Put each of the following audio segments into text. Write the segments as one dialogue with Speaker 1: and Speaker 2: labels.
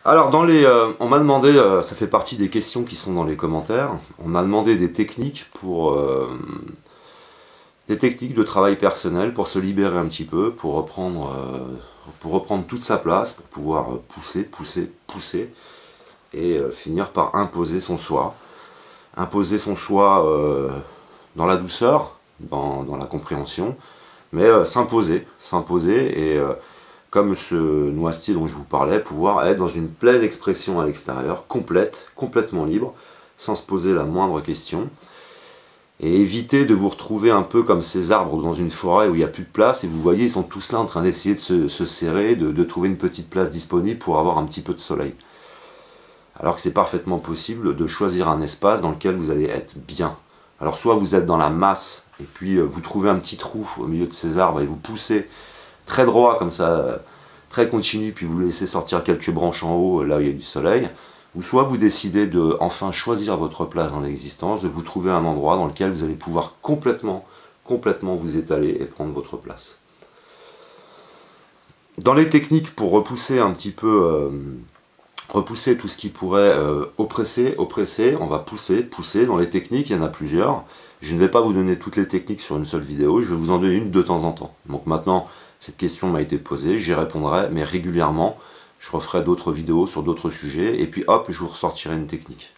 Speaker 1: Alors, on m'a demandé, ça fait partie des questions qui sont dans les commentaires, on m'a demandé des techniques des techniques de travail personnel pour se libérer un petit peu, pour reprendre toute sa place, pour pouvoir pousser, et finir par imposer son soi. Imposer son soi dans la douceur, dans la compréhension, mais s'imposer, et comme ce noisetier dont je vous parlais, pouvoir être dans une pleine expression à l'extérieur, complètement libre, sans se poser la moindre question, et éviter de vous retrouver un peu comme ces arbres dans une forêt où il n'y a plus de place, et vous voyez, ils sont tous là en train d'essayer de se serrer, de trouver une petite place disponible pour avoir un petit peu de soleil. Alors que c'est parfaitement possible de choisir un espace dans lequel vous allez être bien. Alors soit vous êtes dans la masse, et puis vous trouvez un petit trou au milieu de ces arbres, et vous poussez très droit comme ça, très continu, puis vous laissez sortir quelques branches en haut, là où il y a du soleil, ou soit vous décidez de enfin choisir votre place dans l'existence, de vous trouver un endroit dans lequel vous allez pouvoir complètement vous étaler et prendre votre place. Dans les techniques pour repousser un petit peu, repousser tout ce qui pourrait oppresser, on va pousser. Dans les techniques, il y en a plusieurs. Je ne vais pas vous donner toutes les techniques sur une seule vidéo, je vais vous en donner une de temps en temps. Donc maintenant, cette question m'a été posée, j'y répondrai, mais régulièrement, je referai d'autres vidéos sur d'autres sujets, et puis hop, je vous ressortirai une technique.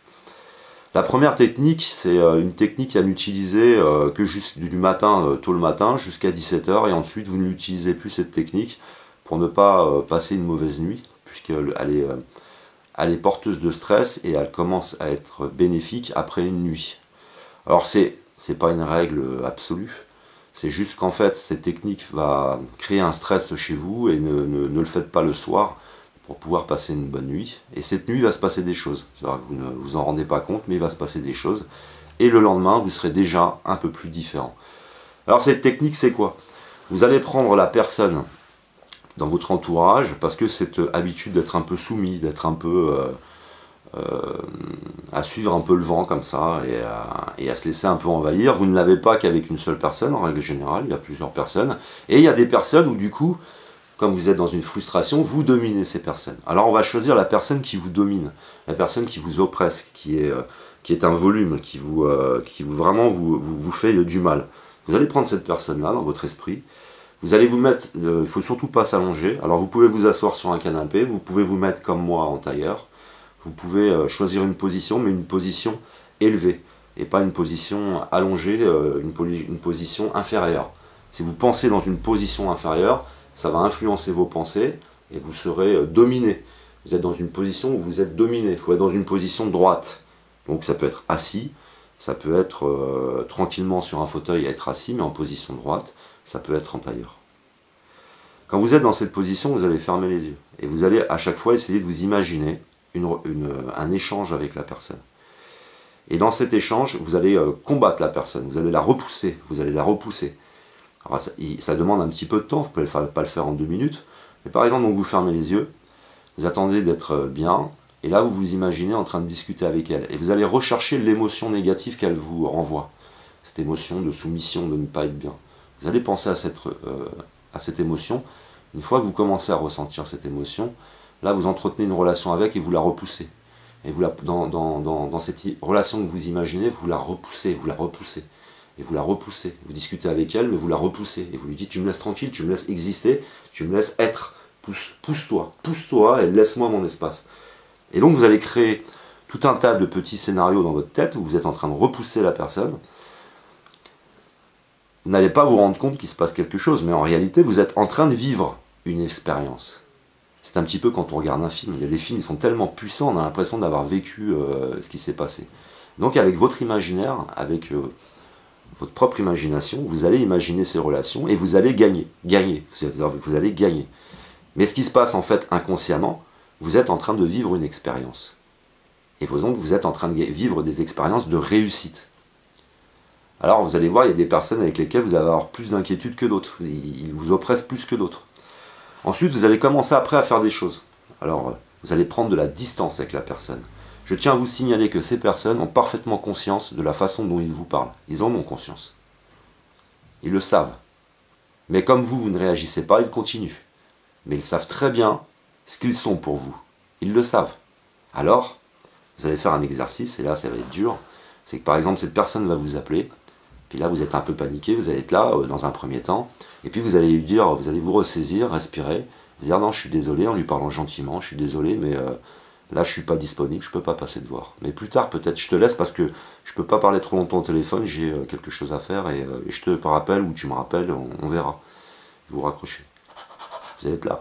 Speaker 1: La première technique, c'est une technique à n'utiliser que du matin, tôt le matin, jusqu'à 17 h, et ensuite vous n'utilisez plus cette technique pour ne pas passer une mauvaise nuit, puisqu'elle elle est porteuse de stress, et elle commence à être bénéfique après une nuit. Alors c'est pas une règle absolue, c'est juste qu'en fait, cette technique va créer un stress chez vous, et ne le faites pas le soir pour pouvoir passer une bonne nuit. Et cette nuit, il va se passer des choses. Vous ne vous en rendez pas compte, mais il va se passer des choses. Et le lendemain, vous serez déjà un peu plus différent. Alors cette technique, c'est quoi? Vous allez prendre la personne dans votre entourage, parce que cette habitude d'être un peu soumis, d'être un peu... à suivre un peu le vent comme ça, et à se laisser un peu envahir. Vous ne l'avez pas qu'avec une seule personne, en règle générale, il y a plusieurs personnes, et il y a des personnes où du coup, comme vous êtes dans une frustration, vous dominez ces personnes. Alors on va choisir la personne qui vous domine, la personne qui vous oppresse, qui est un volume, qui vraiment vous fait du mal. Vous allez prendre cette personne-là dans votre esprit, vous allez vous mettre, il ne faut surtout pas s'allonger, alors vous pouvez vous asseoir sur un canapé, vous pouvez vous mettre comme moi en tailleur, vous pouvez choisir une position, mais une position élevée, et pas une position allongée, une position inférieure. Si vous pensez dans une position inférieure, ça va influencer vos pensées, et vous serez dominé. Vous êtes dans une position où vous êtes dominé, il faut être dans une position droite. Donc ça peut être assis, ça peut être tranquillement sur un fauteuil et être assis, mais en position droite, ça peut être en tailleur. Quand vous êtes dans cette position, vous allez fermer les yeux, et vous allez à chaque fois essayer de vous imaginer un échange avec la personne. Et dans cet échange, vous allez combattre la personne, vous allez la repousser, Alors ça demande un petit peu de temps, vous ne pouvez pas le faire en 2 minutes, mais par exemple, donc vous fermez les yeux, vous attendez d'être bien, et là vous vous imaginez en train de discuter avec elle, et vous allez rechercher l'émotion négative qu'elle vous renvoie, cette émotion de soumission, de ne pas être bien. Vous allez penser à cette émotion. Une fois que vous commencez à ressentir cette émotion, là, vous entretenez une relation avec, et vous la repoussez. Et dans cette relation que vous imaginez, vous la repoussez, et vous la repoussez. Vous discutez avec elle, mais vous la repoussez. Et vous lui dites, tu me laisses tranquille, tu me laisses exister, tu me laisses être. Pousse-toi, et laisse-moi mon espace. Et donc, vous allez créer tout un tas de petits scénarios dans votre tête, où vous êtes en train de repousser la personne. Vous n'allez pas vous rendre compte qu'il se passe quelque chose, mais en réalité, vous êtes en train de vivre une expérience. C'est un petit peu quand on regarde un film. Il y a des films qui sont tellement puissants, on a l'impression d'avoir vécu ce qui s'est passé. Donc avec votre imaginaire, avec votre propre imagination, vous allez imaginer ces relations, et vous allez gagner. Vous allez gagner. Mais ce qui se passe en fait inconsciemment, vous êtes en train de vivre une expérience. Et donc vous êtes en train de vivre des expériences de réussite. Alors vous allez voir, il y a des personnes avec lesquelles vous allez avoir plus d'inquiétude que d'autres. Ils vous oppressent plus que d'autres. Ensuite, vous allez commencer après à faire des choses. Alors, vous allez prendre de la distance avec la personne. Je tiens à vous signaler que ces personnes ont parfaitement conscience de la façon dont ils vous parlent. Ils en ont conscience. Ils le savent. Mais comme vous ne réagissez pas, ils continuent. Mais ils savent très bien ce qu'ils sont pour vous. Ils le savent. Alors, vous allez faire un exercice, et là ça va être dur, c'est que par exemple cette personne va vous appeler, puis là vous êtes un peu paniqué, vous allez être là dans un premier temps, et puis vous allez lui dire, vous allez vous ressaisir, respirer, vous dire non je suis désolé en lui parlant gentiment, je suis désolé mais là je suis pas disponible, je peux pas passer te voir. Mais plus tard peut-être je te laisse parce que je peux pas parler trop longtemps au téléphone, j'ai quelque chose à faire et je te rappelle ou tu me rappelles, on verra. Vous raccrochez. Vous allez être là.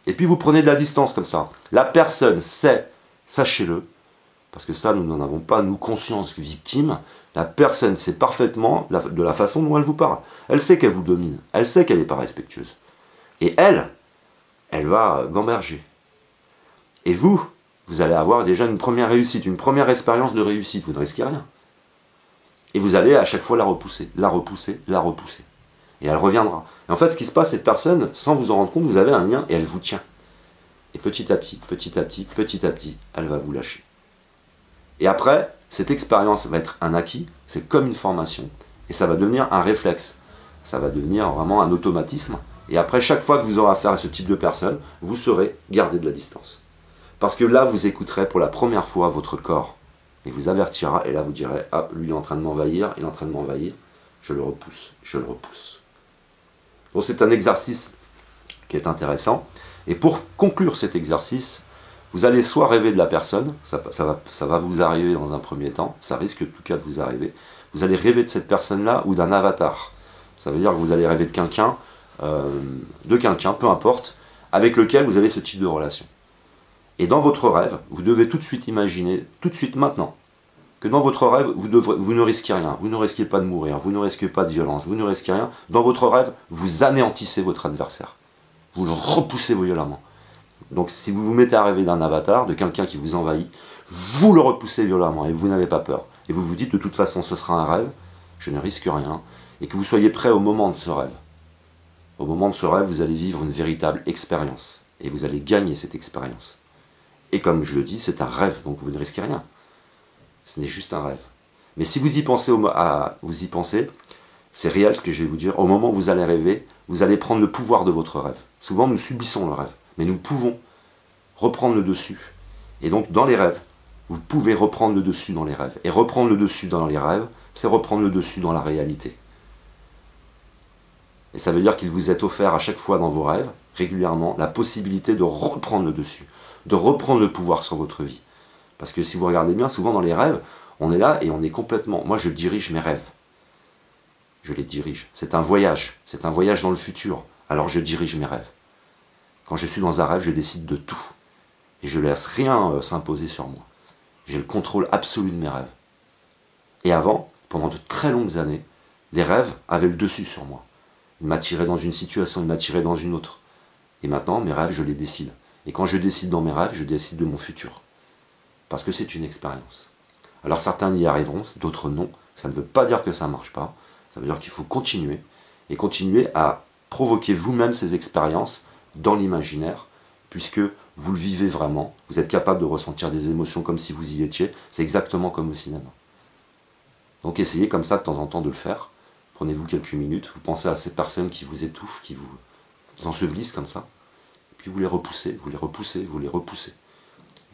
Speaker 1: Et puis vous prenez de la distance comme ça. La personne sait, sachez-le, parce que ça nous n'en avons pas, nous, conscience victime, la personne sait parfaitement de la façon dont elle vous parle. Elle sait qu'elle vous domine, elle sait qu'elle n'est pas respectueuse. Et elle va gamberger. Et vous allez avoir déjà une première réussite, une première expérience de réussite, vous ne risquez rien. Et vous allez à chaque fois la repousser, la repousser, la repousser. Et elle reviendra. Et en fait, ce qui se passe, cette personne, sans vous en rendre compte, vous avez un lien et elle vous tient. Et petit à petit, petit à petit, petit à petit, elle va vous lâcher. Et après, cette expérience va être un acquis, c'est comme une formation, et ça va devenir un réflexe. Ça va devenir vraiment un automatisme. Et après, chaque fois que vous aurez affaire à ce type de personne, vous saurez garder de la distance. Parce que là, vous écouterez pour la première fois votre corps. Il vous avertira, et là, vous direz, ah, lui, il est en train de m'envahir, il est en train de m'envahir, je le repousse, je le repousse. Donc c'est un exercice qui est intéressant. Et pour conclure cet exercice, vous allez soit rêver de la personne, ça va vous arriver dans un premier temps, ça risque en tout cas de vous arriver. Vous allez rêver de cette personne-là ou d'un avatar. Ça veut dire que vous allez rêver de quelqu'un, peu importe, avec lequel vous avez ce type de relation. Et dans votre rêve, vous devez tout de suite imaginer, tout de suite maintenant, que dans votre rêve, vous ne risquez rien, vous ne risquez pas de mourir, vous ne risquez pas de violence, vous ne risquez rien. Dans votre rêve, vous anéantissez votre adversaire. Vous le repoussez violemment. Donc si vous vous mettez à rêver d'un avatar, de quelqu'un qui vous envahit, vous le repoussez violemment et vous n'avez pas peur. Et vous vous dites de toute façon ce sera un rêve, je ne risque rien, et que vous soyez prêt au moment de ce rêve. Au moment de ce rêve, vous allez vivre une véritable expérience. Et vous allez gagner cette expérience. Et comme je le dis, c'est un rêve, donc vous ne risquez rien. Ce n'est juste un rêve. Mais si vous y pensez, c'est réel ce que je vais vous dire. Au moment où vous allez rêver, vous allez prendre le pouvoir de votre rêve. Souvent, nous subissons le rêve. Mais nous pouvons reprendre le dessus. Et donc, dans les rêves, vous pouvez reprendre le dessus dans les rêves. Et reprendre le dessus dans les rêves, c'est reprendre le dessus dans la réalité. Et ça veut dire qu'il vous est offert à chaque fois dans vos rêves, régulièrement, la possibilité de reprendre le dessus, de reprendre le pouvoir sur votre vie. Parce que si vous regardez bien, souvent dans les rêves, on est là et on est complètement... Moi, je dirige mes rêves. Je les dirige. C'est un voyage dans le futur. Alors je dirige mes rêves. Quand je suis dans un rêve, je décide de tout. Et je ne laisse rien s'imposer sur moi. J'ai le contrôle absolu de mes rêves. Et avant, pendant de très longues années, les rêves avaient le dessus sur moi. Ils m'attiraient dans une situation, ils m'attiraient dans une autre. Et maintenant, mes rêves, je les décide. Et quand je décide dans mes rêves, je décide de mon futur. Parce que c'est une expérience. Alors certains y arriveront, d'autres non. Ça ne veut pas dire que ça ne marche pas. Ça veut dire qu'il faut continuer. Et continuer à provoquer vous-même ces expériences dans l'imaginaire, puisque vous le vivez vraiment. Vous êtes capable de ressentir des émotions comme si vous y étiez. C'est exactement comme au cinéma. Donc essayez comme ça de temps en temps de le faire. Prenez-vous quelques minutes, vous pensez à ces personnes qui vous étouffent, qui vous ensevelissent comme ça. Puis vous les repoussez, vous les repoussez, vous les repoussez.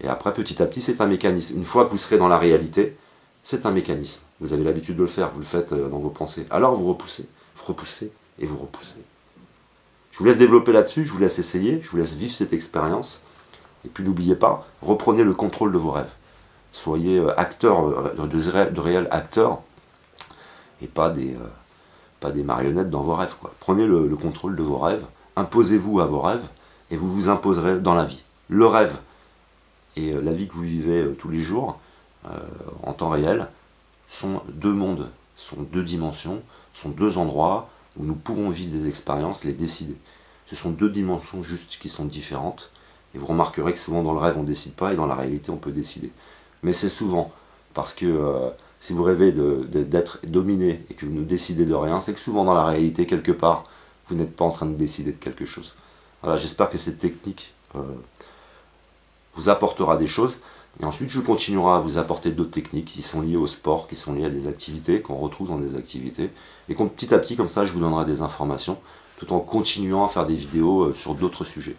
Speaker 1: Et après, petit à petit, c'est un mécanisme. Une fois que vous serez dans la réalité, c'est un mécanisme. Vous avez l'habitude de le faire, vous le faites dans vos pensées. Alors vous repoussez et vous repoussez. Je vous laisse développer là-dessus, je vous laisse essayer, je vous laisse vivre cette expérience. Et puis n'oubliez pas, reprenez le contrôle de vos rêves. Soyez acteurs, de réels acteurs, et pas des marionnettes dans vos rêves, quoi. Prenez le contrôle de vos rêves, imposez-vous à vos rêves, et vous vous imposerez dans la vie. Le rêve et la vie que vous vivez tous les jours, en temps réel, sont deux mondes, sont deux dimensions, sont deux endroits où nous pouvons vivre des expériences, les décider. Ce sont deux dimensions juste qui sont différentes, et vous remarquerez que souvent dans le rêve on ne décide pas, et dans la réalité on peut décider. Mais c'est souvent parce que si vous rêvez d'être dominé et que vous ne décidez de rien, c'est que souvent dans la réalité, quelque part, vous n'êtes pas en train de décider de quelque chose. Voilà, j'espère que cette technique vous apportera des choses. Et ensuite, je continuerai à vous apporter d'autres techniques qui sont liées au sport, qui sont liées à des activités, qu'on retrouve dans des activités. Et petit à petit, comme ça, je vous donnerai des informations, tout en continuant à faire des vidéos sur d'autres sujets.